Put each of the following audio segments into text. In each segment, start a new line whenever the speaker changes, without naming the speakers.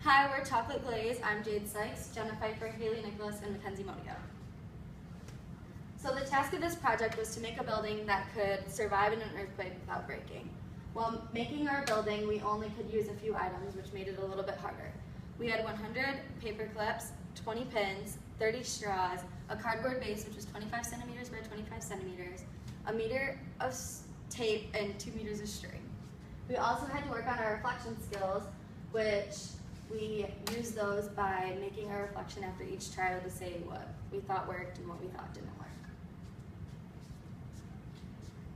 Hi, we're Chocolate Glaze. I'm Jade Sykes, Jenna Pfeiffer, Haley Nicholas, and Mackenzie Modio. So the task of this project was to make a building that could survive in an earthquake without breaking. While making our building, we only could use a few items, which made it a little bit harder. We had 100 paper clips, 20 pins, 30 straws, a cardboard base, which was 25 centimeters by 25 centimeters, a meter of tape, and 2 meters of string. We also had to work on our reflection skills, which we used those by making a reflection after each trial to say what we thought worked and what we thought didn't work.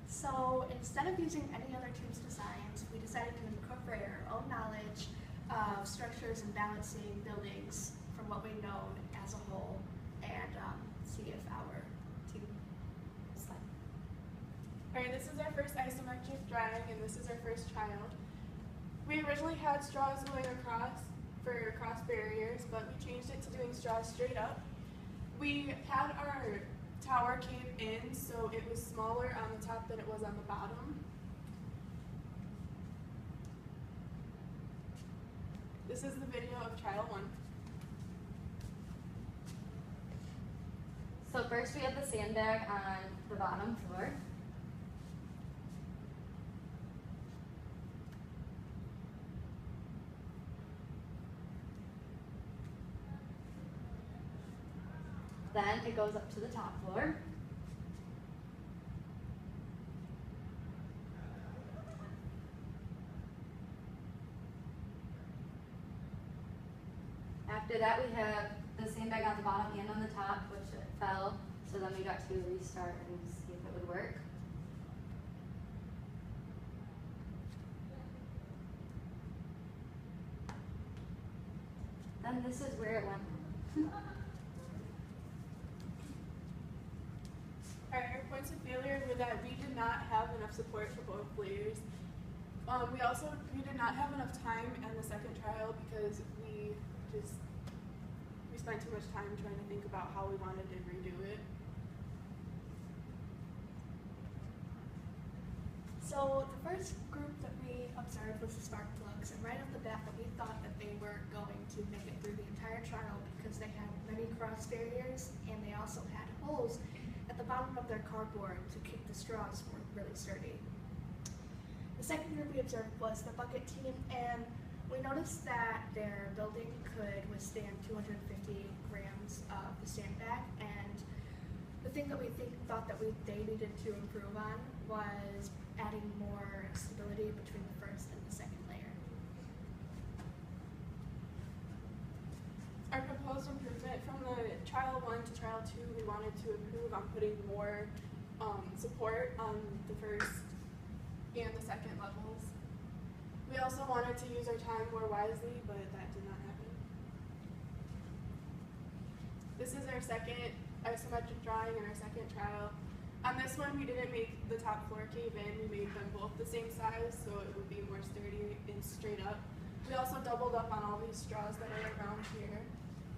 So instead of using any other team's designs, we decided to incorporate our own knowledge of structures and balancing buildings from what we know as a whole and see if our team is like.
Alright, this is our first isometric drawing and this is our first trial. We originally had straws going across for cross barriers, but we changed it to doing straws straight up. We had our tower came in, so it was smaller on the top than it was on the bottom. This is the video of trial 1.
So first we had the sandbag on the bottom floor. Then it goes up to the top floor. After that we have the sandbag on the bottom and on the top, which it fell, so then we got to restart and see if it would work. Then this is where it went.
Our points of failure were that we did not have enough support for both layers. We did not have enough time in the second trial because we spent too much time trying to think about how we wanted to redo it.
So the first group that we observed was the spark plugs, and right off the bat that we thought that they were going to make it through the entire trial because they had many cross barriers and they also had holes at the bottom of their cardboard to keep the straws really sturdy. The second group we observed was the bucket team, and we noticed that their building could withstand 250 grams of the sandbag, and the thing that we thought that they needed to improve on was adding more stability between the first and the second layer.
Our proposed improvement from the trial 1 to trial 2, we wanted to improve on putting more support on the first and the second levels. We also wanted to use our time more wisely, but that did not happen. This is our second isometric drawing and our second trial. On this one, we didn't make the top floor cave in. We made them both the same size, so it would be more sturdy and straight up. We also doubled up on all these straws that are around here.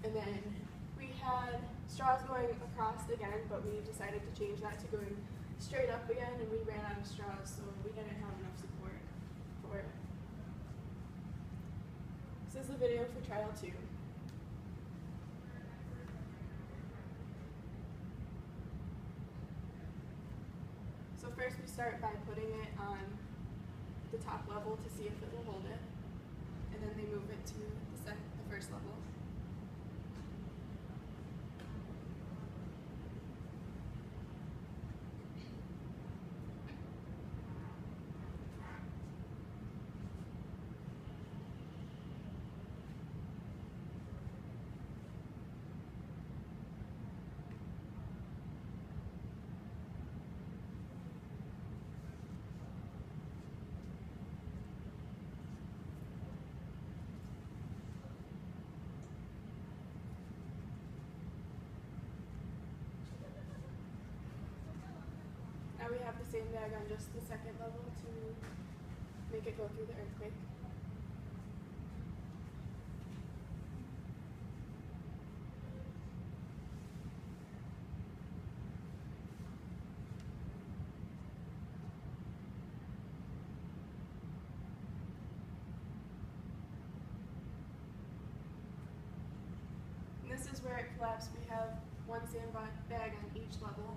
And then we had straws going across again, but we decided to change that to going straight up again, and we ran out of straws, so we didn't have enough support for it. This is the video for trial 2. So first we start by putting it on the top level to see if it will hold it, and then they move it to the first level. Now we have the sandbag on just the second level to make it go through the earthquake. this is where it collapsed. We have one sandbag on each level.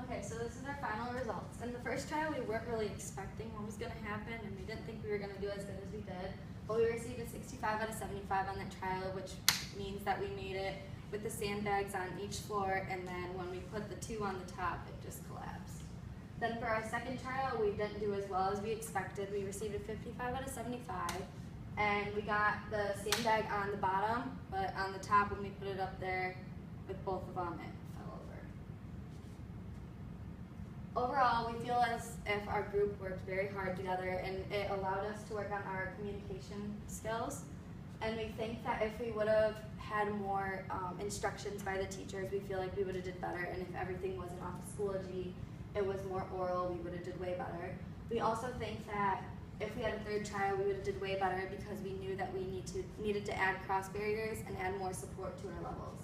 Okay, so this is our final results. In the first trial, we weren't really expecting what was going to happen, and we didn't think we were going to do as good as we did. But we received a 65 out of 75 on that trial, which means that we made it with the sandbags on each floor, and then when we put the 2 on the top, it just collapsed. Then for our second trial, we didn't do as well as we expected. We received a 55 out of 75, and we got the sandbag on the bottom, but on the top, when we put it up there with both of them, it fell over. Overall, we feel as if our group worked very hard together, and it allowed us to work on our communication skills. And we think that if we would have had more instructions by the teachers, we feel like we would have did better. And if everything wasn't off of Schoology, it was more oral, we would have did way better. We also think that if we had a third trial, we would have did way better because we knew that we needed to add cross barriers and add more support to our levels.